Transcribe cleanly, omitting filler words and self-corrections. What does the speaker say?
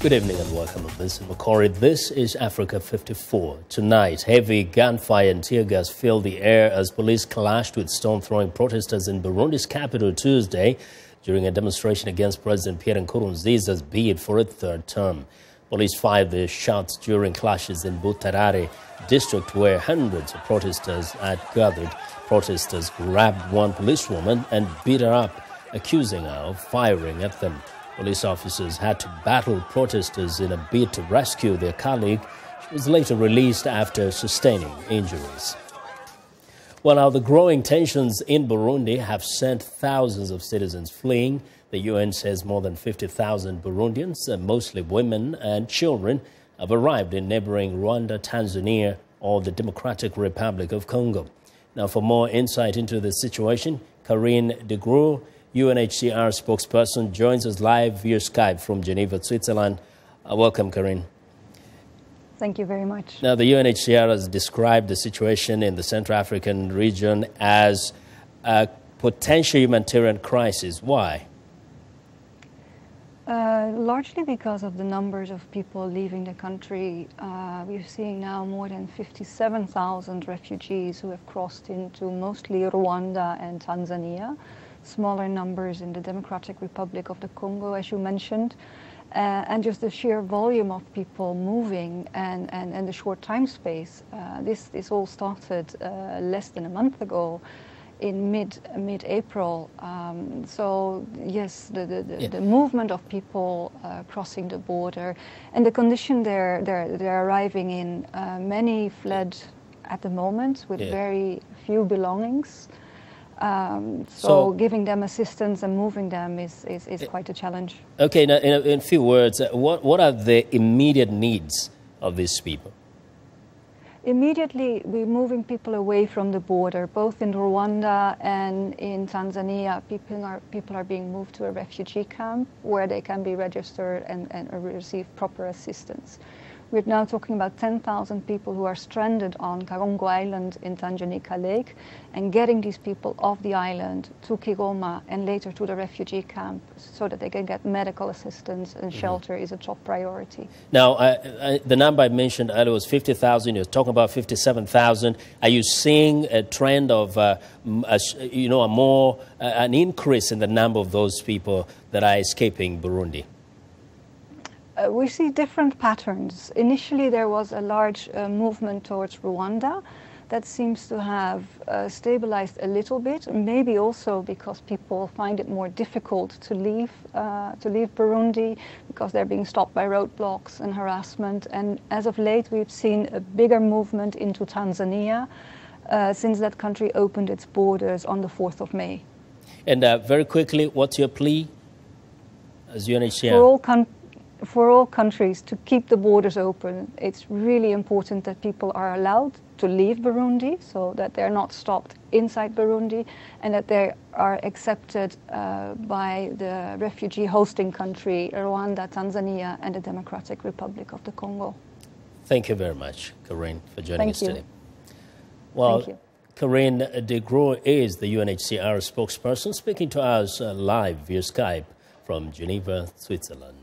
Good evening and welcome to Vincent Makori. This is Africa 54. Tonight, heavy gunfire and tear gas filled the air as police clashed with stone-throwing protesters in Burundi's capital Tuesday during a demonstration against President Pierre Nkurunziza's bid for a third term. Police fired their shots during clashes in Butarare district where hundreds of protesters had gathered. Protesters grabbed one policewoman and beat her up, accusing her of firing at them. Police officers had to battle protesters in a bid to rescue their colleague. She was later released after sustaining injuries. Well, now the growing tensions in Burundi have sent thousands of citizens fleeing. The UN says more than 50,000 Burundians, mostly women and children, have arrived in neighboring Rwanda, Tanzania, or the Democratic Republic of Congo. Now, for more insight into the situation, Karin de Gruijl, UNHCR spokesperson, joins us live via Skype from Geneva, Switzerland. Welcome, Karin. Thank you very much. Now, the UNHCR has described the situation in the Central African region as a potential humanitarian crisis. Why? Largely because of the numbers of people leaving the country. We're seeing now more than 57,000 refugees who have crossed into mostly Rwanda and Tanzania. Smaller numbers in the Democratic Republic of the Congo, as you mentioned, and just the sheer volume of people moving and the short time space. This all started less than a month ago, in mid-April. So yes, the movement of people crossing the border and the condition they're arriving in. Many fled at the moment with very few belongings. So giving them assistance and moving them is quite a challenge. Okay, now in a few words, what are the immediate needs of these people? Immediately, we're moving people away from the border, both in Rwanda and in Tanzania. People are being moved to a refugee camp where they can be registered and receive proper assistance. We're now talking about 10,000 people who are stranded on Karongo Island in Tanganyika Lake, and getting these people off the island to Kigoma and later to the refugee camp so that they can get medical assistance and shelter is a top priority. Now, the number I mentioned earlier was 50,000. You're talking about 57,000. Are you seeing a trend of, an increase in the number of those people that are escaping Burundi? We see different patterns. Initially, there was a large movement towards Rwanda that seems to have stabilized a little bit, maybe also because people find it more difficult to leave Burundi because they're being stopped by roadblocks and harassment. And as of late, we've seen a bigger movement into Tanzania since that country opened its borders on the 4th of May. And very quickly, what's your plea as UNHCR? For all countries to keep the borders open. It's really important that people are allowed to leave Burundi, so that they're not stopped inside Burundi, and that they are accepted by the refugee hosting country, Rwanda, Tanzania, and the Democratic Republic of the Congo. Thank you very much, Karin, for joining us today. Well, thank you. Karin de Gruijl is the UNHCR spokesperson, speaking to us live via Skype from Geneva, Switzerland.